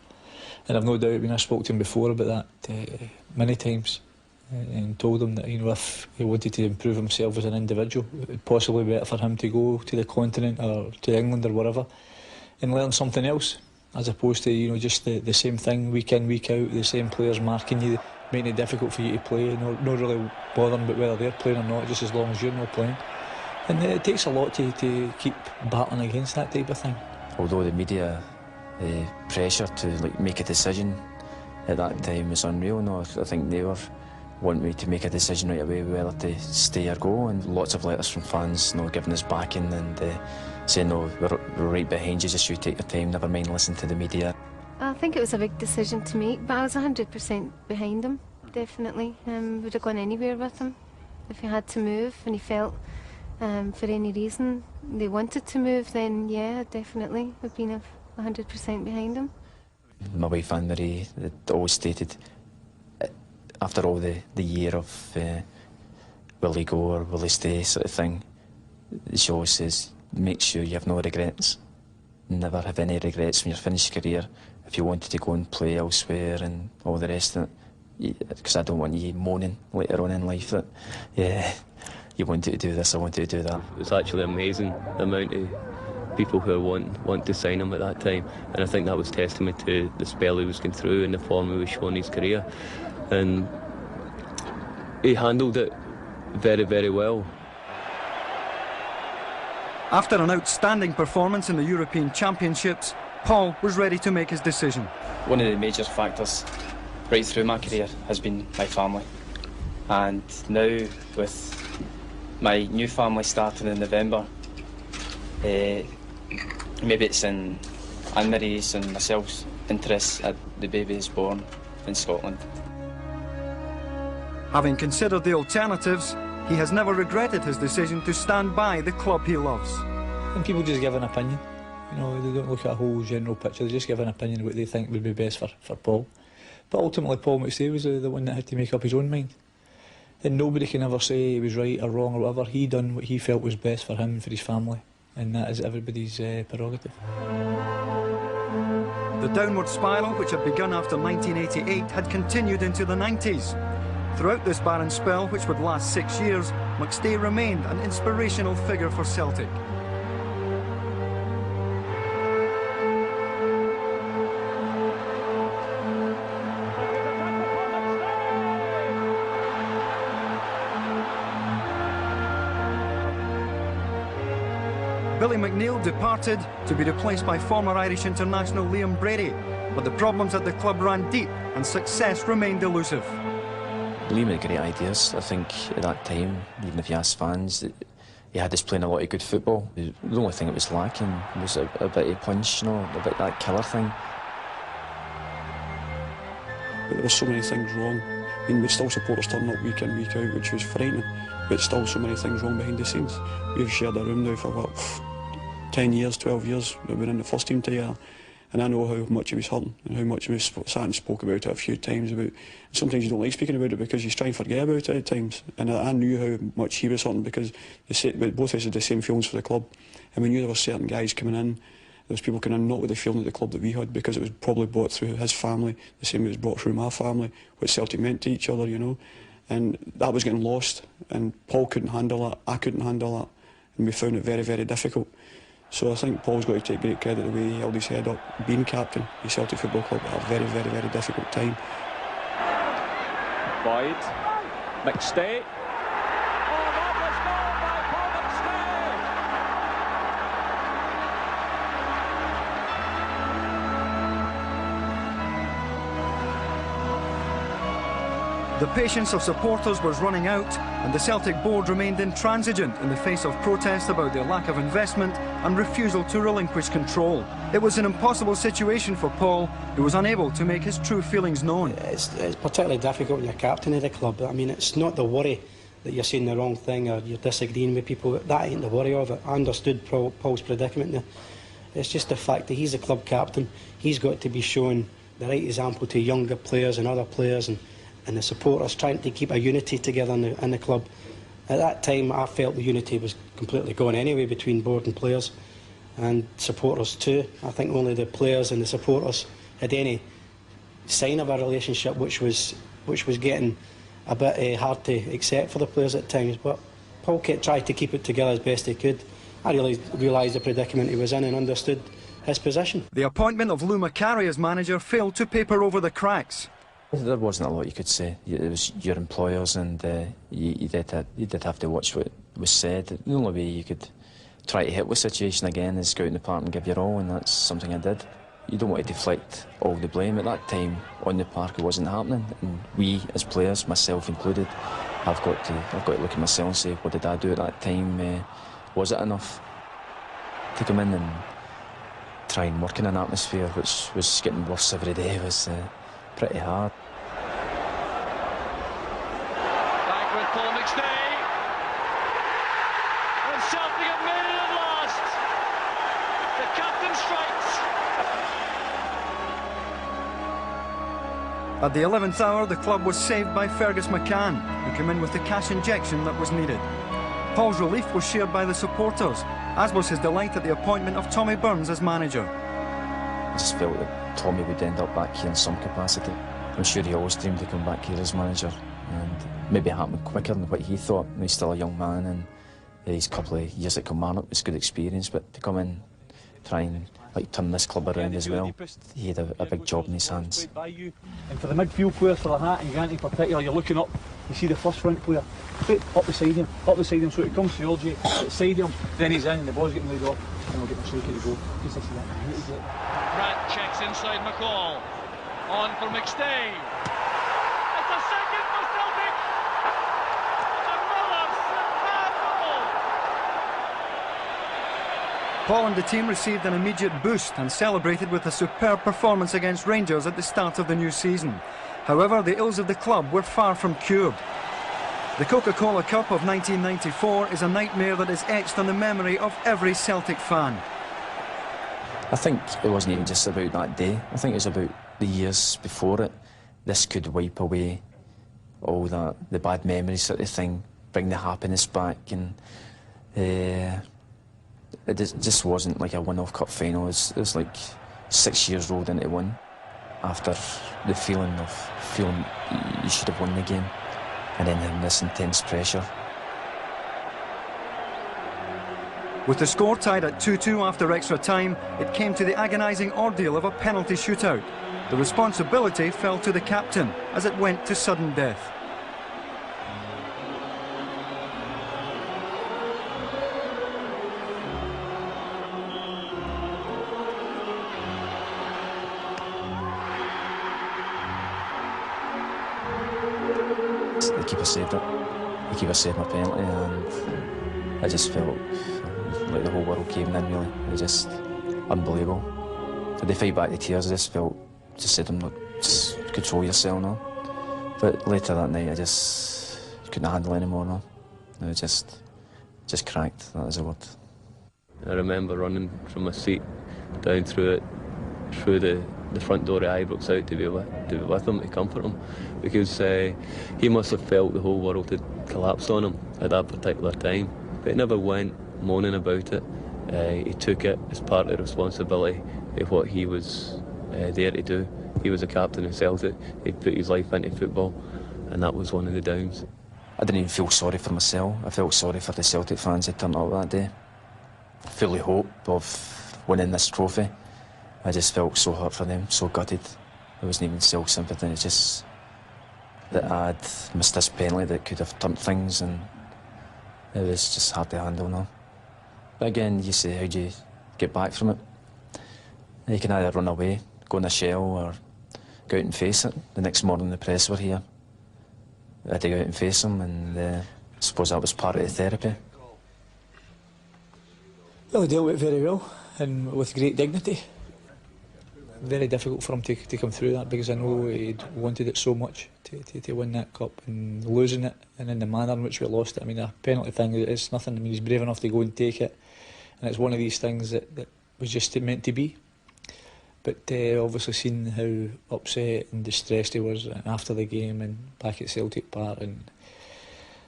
and I've no doubt when I spoke to him before about that many times. And told him that if he wanted to improve himself as an individual, it would possibly be better for him to go to the continent or to England or wherever and learn something else, as opposed to just the same thing week in, week out, the same players marking you, making it difficult for you to play, not really bothering about whether they're playing or not, just as long as you're not playing. And it takes a lot to keep battling against that type of thing. Although the media pressure to make a decision at that time was unreal, I think they were want me to make a decision right away whether to stay or go, and lots of letters from fans giving us backing and saying we're right behind you, just you take your time, never mind listen to the media. I think it was a big decision to make, but I was 100% behind him, definitely. Would have gone anywhere with him if he had to move and he felt for any reason they wanted to move, then yeah, definitely would have been 100% behind him. My wife Anne-Marie always stated, after all the year of will he go or will he stay sort of thing, she always says, make sure you have no regrets. Never have any regrets when you finish your career. If you wanted to go and play elsewhere and all the rest of it, because I don't want you moaning later on in life that, yeah, you wanted to do this, I wanted to do that. It was actually amazing the amount of people who want to sign him at that time, and I think that was testament to the spell he was going through and the form he was showing his career. And he handled it very, very well. After an outstanding performance in the European Championships, Paul was ready to make his decision. One of the major factors right through my career has been my family, and now with my new family starting in November, maybe it's in Anne-Marie's and myself's interest that the baby is born in Scotland. Having considered the alternatives, he has never regretted his decision to stand by the club he loves. And people just give an opinion. You know, they don't look at a whole general picture, they just give an opinion of what they think would be best for Paul. But ultimately Paul McStay was the one that had to make up his own mind. And nobody can ever say he was right or wrong or whatever. He done what he felt was best for him and for his family. And that is everybody's prerogative. The downward spiral, which had begun after 1988, had continued into the 90s. Throughout this Barren Spell, which would last 6 years, McStay remained an inspirational figure for Celtic. Billy McNeill departed to be replaced by former Irish international Liam Brady, but the problems at the club ran deep and success remained elusive. Liam had great ideas. I think at that time, even if you ask fans, he had us playing a lot of good football. The only thing that was lacking was a bit of punch, you know, a bit that killer thing. But there were so many things wrong. I mean, we still supporters turning up week in, week out, which was frightening, but still so many things wrong behind the scenes. We've shared a room now for, what, 10 years, 12 years, we've been in the first team together, and I know how much he was hurting and how much we sat and spoke about it a few times. Sometimes you don't like speaking about it because you try and forget about it at times, and I knew how much he was hurting because both of us had the same feelings for the club, and we knew there were certain guys coming in, there was people coming in not with the feeling of the club that we had, because it was probably brought through his family, the same as it was brought through my family, what Celtic meant to each other, you know, and that was getting lost, and Paul couldn't handle it, I couldn't handle it, and we found it very, very difficult. So I think Paul's got to take great credit the way he held his head up, being captain of Celtic Football Club at a very, very, very difficult time. Boyd, McStay. The patience of supporters was running out, and the Celtic board remained intransigent in the face of protests about their lack of investment and refusal to relinquish control. It was an impossible situation for Paul, who was unable to make his true feelings known. It's particularly difficult when you're captain of the club. I mean, it's not the worry that you're saying the wrong thing or you're disagreeing with people. That ain't the worry of it. I understood Paul's predicament there. It's just the fact that he's the club captain. He's got to be showing the right example to younger players and other players, and the supporters, trying to keep a unity together in the club. At that time, I felt the unity was completely gone anyway between board and players, and supporters too. I think only the players and the supporters had any sign of a relationship, which was getting a bit hard to accept for the players at times. But Paul tried to keep it together as best he could. I really realised the predicament he was in and understood his position. The appointment of Lou Macari as manager failed to paper over the cracks. There wasn't a lot you could say. It was your employers, and you did have to watch what was said. The only way you could try to help the situation again is go out in the park and give your all, and that's something I did. You don't want to deflect all the blame. At that time, on the park, it wasn't happening, and we, as players, myself included, I've got to look at myself and say, what did I do at that time? Was it enough to come in and try and work in an atmosphere which was getting worse every day? It was pretty hard. Back with Paul McStay. And Celtic have made it at last. The captain strikes. At the 11th hour, the club was saved by Fergus McCann, who came in with the cash injection that was needed. Paul's relief was shared by the supporters, as was his delight at the appointment of Tommy Burns as manager. I just felt that Tommy would end up back here in some capacity. I'm sure he always dreamed to come back here as manager, and maybe it happened quicker than what he thought. He's still a young man, and his couple of years at Kilmarnock was good experience, but to come in, try and turn this club around as well, he had a big job in his hands. And for the midfield players, for the Hat and Gant in particular, you're looking up You see the first front player, up beside him, so it comes towards you, beside him, then he's in, the ball's getting laid off, and we'll get the shaky to go. Just to see that. Grant checks inside McCall. On for McStay. It's a second for Celtic. Another superb goal. Paul and the team received an immediate boost and celebrated with a superb performance against Rangers at the start of the new season. However, the ills of the club were far from cured. The Coca-Cola Cup of 1994 is a nightmare that is etched on the memory of every Celtic fan. I think it wasn't even just about that day. I think it was about the years before it. This could wipe away all that, the bad memories sort of thing, bring the happiness back, and it just wasn't like a one-off cup final. It was like 6 years rolled into one, after the feeling of feeling you should have won the game, and then having this intense pressure. With the score tied at 2-2 after extra time, it came to the agonising ordeal of a penalty shootout. The responsibility fell to the captain as it went to sudden death. The keeper saved it. The keeper saved my penalty, and I just felt like the whole world caving in, really. It was just unbelievable. So they fight back the tears. I just felt, just said to them, look, just control yourself now. But later that night, I just couldn't handle it anymore now. It was just cracked, that was the word. I remember running from my seat down through the front door of Ibrox out to be with him, to comfort him, because he must have felt the whole world had collapsed on him at that particular time. But he never went moaning about it. He took it as part of the responsibility of what he was there to do. He was a captain of Celtic. He'd put his life into football, and that was one of the downs. I didn't even feel sorry for myself. I felt sorry for the Celtic fans who turned up that day. Fully hope of winning this trophy. I just felt so hurt for them, so gutted. It wasn't even self-sympathy, it's just that I'd missed this penalty that could have turned things, and it was just hard to handle now. But again, you say, how do you get back from it? You can either run away, go in a shell, or go out and face it. The next morning the press were here. I had to go out and face them, and I suppose that was part of the therapy. Well, he dealt with it very well, and with great dignity. Very difficult for him to come through that, because I know he'd wanted it so much to win that cup, and losing it, and in the manner in which we lost it. I mean, a penalty thing, it's nothing. I mean, he's brave enough to go and take it, and it's one of these things that was just meant to be. But obviously seen how upset and distressed he was after the game and back at Celtic Park, and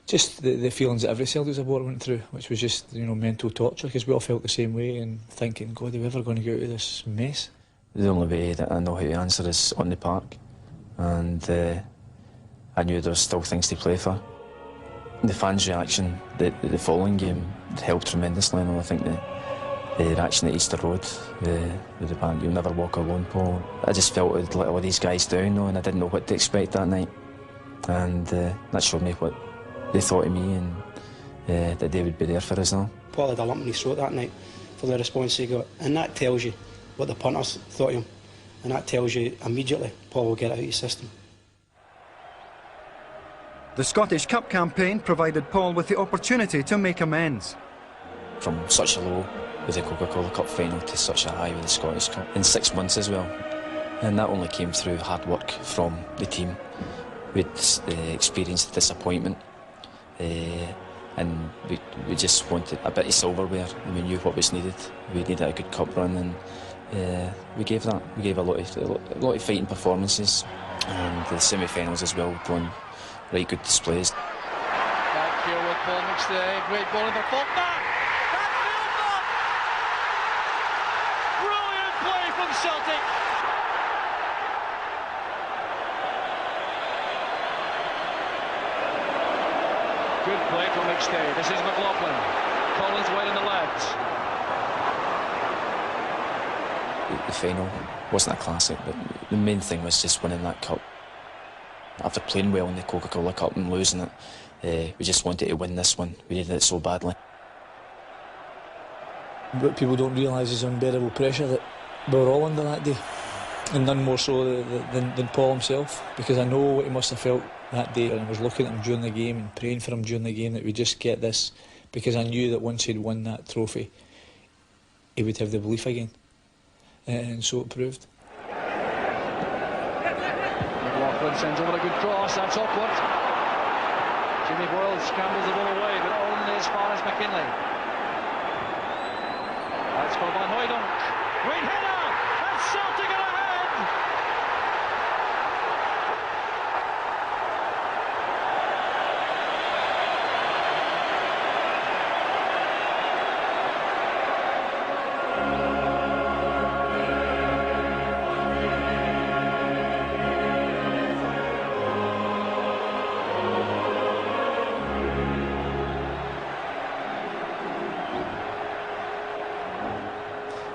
just the feelings that every Celtic supporter went through, which was just, you know, mental torture, because we all felt the same way and thinking, God, are we ever going to get out of this mess? The only way that I know how to answer is on the park, and I knew there were still things to play for. The fans' reaction, the following game, helped tremendously. I think the reaction at Easter Road, with the band, "You'll Never Walk Alone," Paul. I just felt it let all these guys down, though, and I didn't know what to expect that night. And that showed me what they thought of me, and that they would be there for us now. Paul had a lump in his throat that night for the response he got, and that tells you what the punters thought of him, and that tells you immediately Paul will get it out of his system. The Scottish Cup campaign provided Paul with the opportunity to make amends. From such a low with the Coca-Cola Cup final to such a high with the Scottish Cup in 6 months as well, and that only came through hard work from the team. We'd experienced disappointment, and we just wanted a bit of silverware, and we knew what was needed. We needed a good cup run, and we gave that. We gave a lot of fighting performances, and the semi-finals as well, going right good displays. Back here with Paul McStay, great ball in the full back. That's the up. Brilliant play from Celtic. Good play from McStay. This is McLaughlin. Collins wide on the left. The final wasn't a classic, but the main thing was just winning that cup. after playing well in the Coca-Cola Cup and losing it, we just wanted to win this one. We needed it so badly. What people don't realise is the unbearable pressure that we were all under that day, and none more so than Paul himself, because I know what he must have felt that day, and I was looking at him during the game and praying for him during the game that we just get this, because I knew that once he'd won that trophy he would have the belief again, and so it proved. McLaughlin sends over a good cross, that's awkward. Jimmy Boyle scrambles the ball away, but only as far as McKinley. That's for Van Hooydonk. Great header! And Celtic are ahead!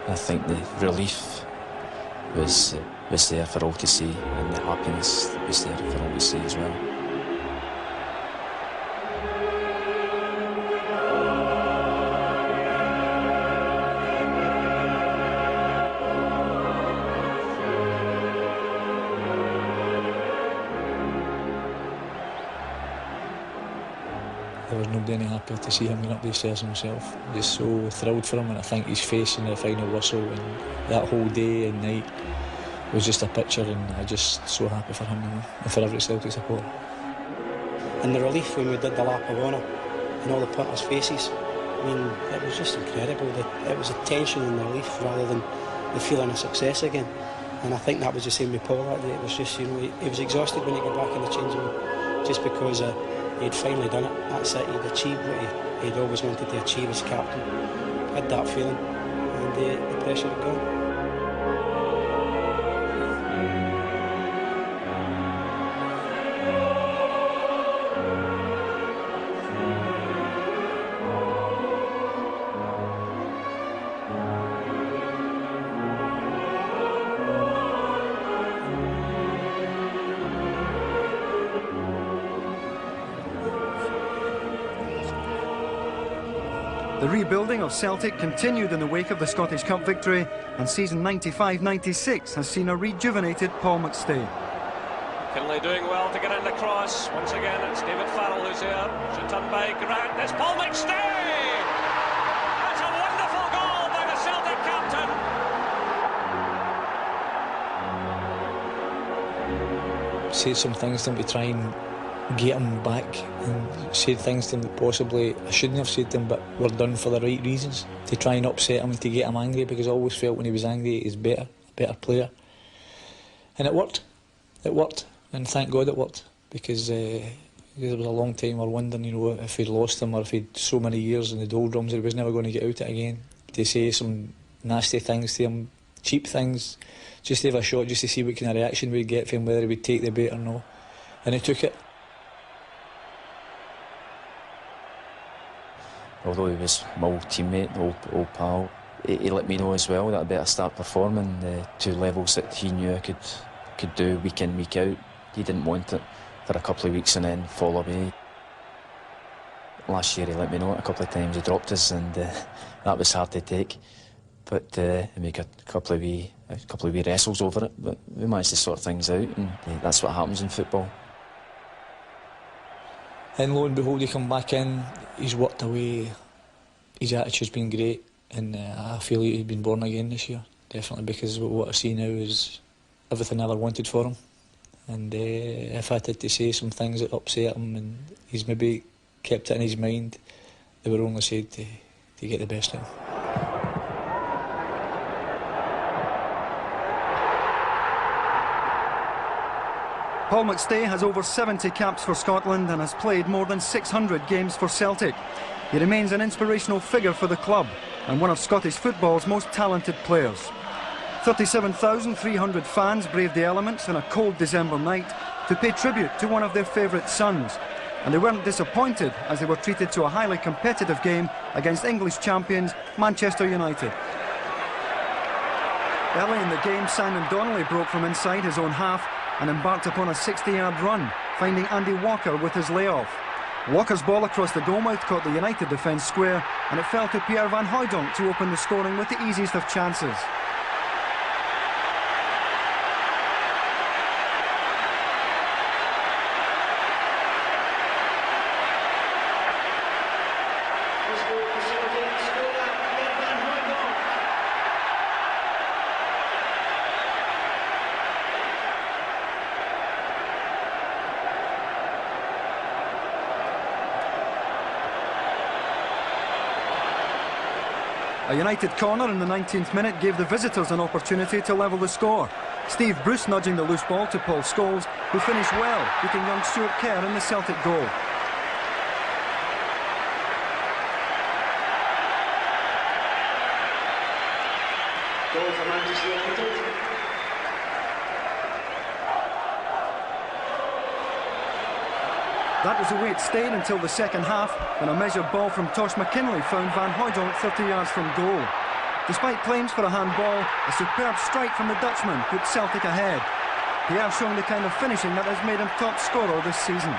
I think the relief was there for all to see, and the happiness was there for all to see as well. There was nobody any happier to see him going up these stairs himself. Just so thrilled for him, and I think his face in the final whistle and that whole day and night was just a picture, and I'm just so happy for him and for every Celtic supporter. And the relief when we did the lap of honour and all the punters' faces, I mean, it was just incredible. It was a tension and the relief rather than the feeling of success again. And I think that was the same with Paul that day. It was just, you know, he was exhausted when he got back in the changing room, just because he'd finally done it. That's it. He'd achieved what he'd always wanted to achieve as captain. Had that feeling, and the pressure had gone. The rebuilding of Celtic continued in the wake of the Scottish Cup victory, and season 95-96 has seen a rejuvenated Paul McStay. Kinley doing well to get in the cross. Once again, it's David Farrell who's there. Should turn by Grant. It's Paul McStay! That's a wonderful goal by the Celtic captain. Said some things to him to try and get him back, and said things to him that possibly I shouldn't have said to him, but were done for the right reasons, to try and upset him and to get him angry, because I always felt when he was angry he's a better player. And it worked, and thank God it worked, because there was a long time we were wondering, you know, if he'd lost him or if he'd so many years in the doldrums that he was never going to get out it again. To say some nasty things to him, cheap things, just to have a shot, just to see what kind of reaction we'd get from him, whether he would take the bait or no, and he took it. Although he was my old teammate, old pal, he let me know as well that I better start performing the 2 levels that he knew I could do week in, week out. He didn't want it for a couple of weeks and then fall away. Last year he let me know it a couple of times. He dropped us, and that was hard to take. But we got a couple of wee wrestles over it, but we managed to sort things out, and that's what happens in football. And lo and behold, he come back in, he's worked away, his attitude's been great, and I feel he's been born again this year, definitely, because what I see now is everything I ever wanted for him. And if I had to say some things that upset him, and he's maybe kept it in his mind, they were only said to get the best out of him. Paul McStay has over 70 caps for Scotland and has played more than 600 games for Celtic. He remains an inspirational figure for the club and one of Scottish football's most talented players. 37,300 fans braved the elements on a cold December night to pay tribute to one of their favourite sons. And they weren't disappointed as they were treated to a highly competitive game against English champions Manchester United. Early in the game, Simon Donnelly broke from inside his own half and embarked upon a 60-yard run, finding Andy Walker with his layoff. Walker's ball across the goalmouth caught the United defence square, and it fell to Pierre van Hooijdonk to open the scoring with the easiest of chances. A United corner in the 19th minute gave the visitors an opportunity to level the score. Steve Bruce nudging the loose ball to Paul Scholes, who finished well, beating young Stuart Kerr in the Celtic goal. Goal for Manchester United. That was the way it stayed until the second half, when a measured ball from Tosh McKinley found Van Hooijdonk 30 yards from goal. Despite claims for a handball, a superb strike from the Dutchman put Celtic ahead. Pierre showing the kind of finishing that has made him top scorer this season.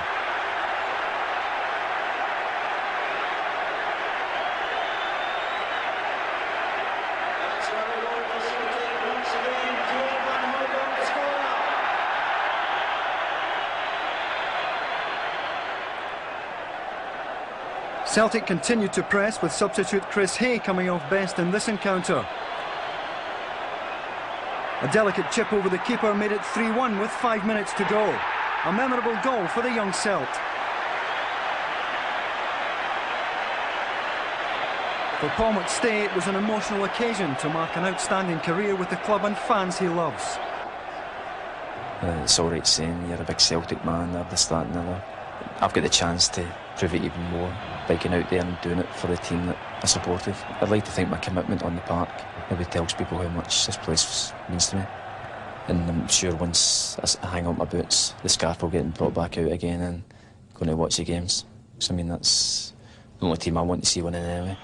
Celtic continued to press, with substitute Chris Hay coming off best in this encounter. A delicate chip over the keeper made it 3-1 with 5 minutes to go. A memorable goal for the young Celt. For Paul McStay, it was an emotional occasion to mark an outstanding career with the club and fans he loves. It's alright saying you're a big Celtic man, or this, that and the other. I've got the chance to prove it even more by getting out there and doing it for the team that I supported. I'd like to think my commitment on the park maybe tells people how much this place means to me. And I'm sure once I hang up my boots, the scarf will get brought back out again and going to watch the games. So I mean, that's the only team I want to see winning anyway.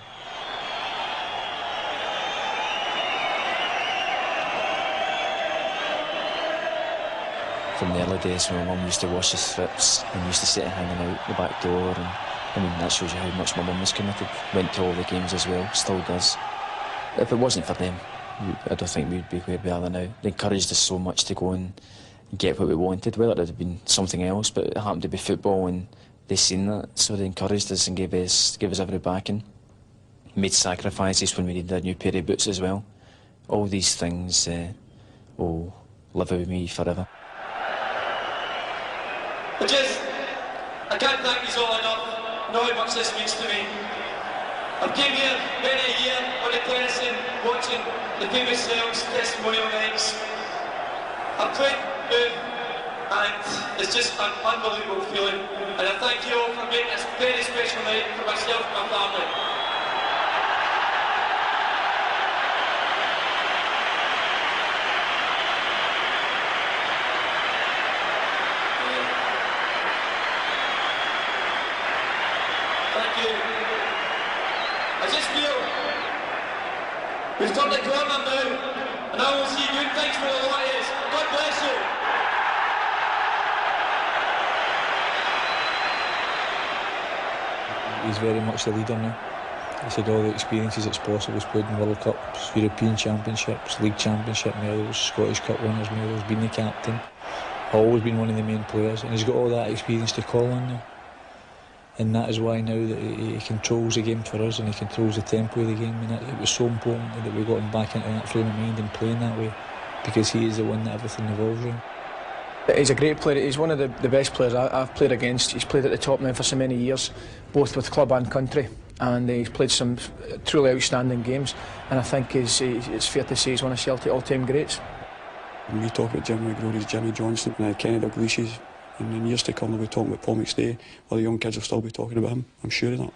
From the early days when my mum used to wash the strips and used to sit hanging out the back door, and I mean, that shows you how much my mum was committed. Went to all the games as well, still does. If it wasn't for them, I don't think we'd be where we are now. They encouraged us so much to go and get what we wanted, whether it had been something else, but it happened to be football, and they seen that, so they encouraged us and gave us every backing. Made sacrifices when we needed a new pair of boots as well. All these things will live with me forever. I can't thank you all enough. I know how much this means to me. I've came here many a year on the terracing, watching the famous testimonial nights. I've played boom, and it's just an unbelievable feeling. And I thank you all for making this a very special night for myself and my family. I just feel we've turned the corner now, and I will see good things for the Lions. God bless you. He's very much the leader now. He's had all the experiences it's possible. He's played in World Cups, European Championships, League Championship medals, Scottish Cup winners medals, been the captain. Always been one of the main players, and he's got all that experience to call on now. And that is why now that he controls the game for us, and he controls the tempo of the game, and it was so important that we got him back into that frame of mind and playing that way, because he is the one that everything revolves around. He's a great player. He's one of the best players I've played against. He's played at the top now for so many years, both with club and country, and he's played some truly outstanding games, and I think it's fair to say he's one of Celtic all-time greats. When we talk about Wembley Glory, Jimmy Johnson and Kenny Dalglish's, and in years to come we'll be talking about Paul McStay, or the young kids will still be talking about him, I'm sure of that.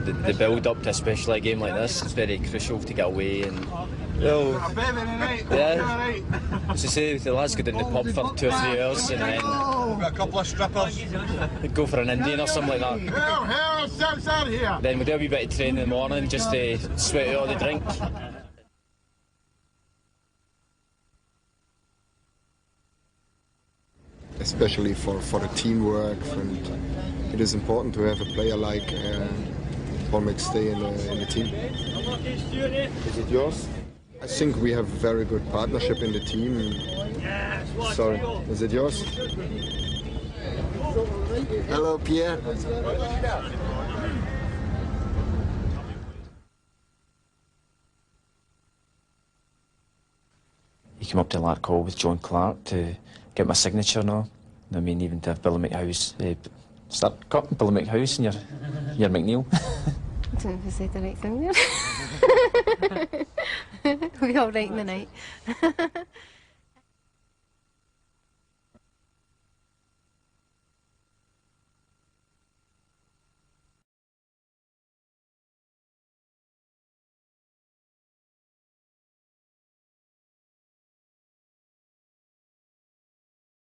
the build-up to especially a game like this is very crucial to get away and. Well, yeah, as I say, the lads go down the pub for 2 or 3 hours and then got a couple of strippers. Go for an Indian or something like that. Then we do a wee bit of training in the morning just to sweat out all the drink. Especially for the teamwork, and it is important to have a player like Paul McStay in the team. Is it yours? I think we have a very good partnership in the team. Sorry, is it yours? Hello, Pierre. You came up to Larkhall with John Clark to get my signature now. I mean, even to have Billy McHouse, start cutting Billy McHouse and your McNeil. I don't know if I said the right thing there. We all right in the night.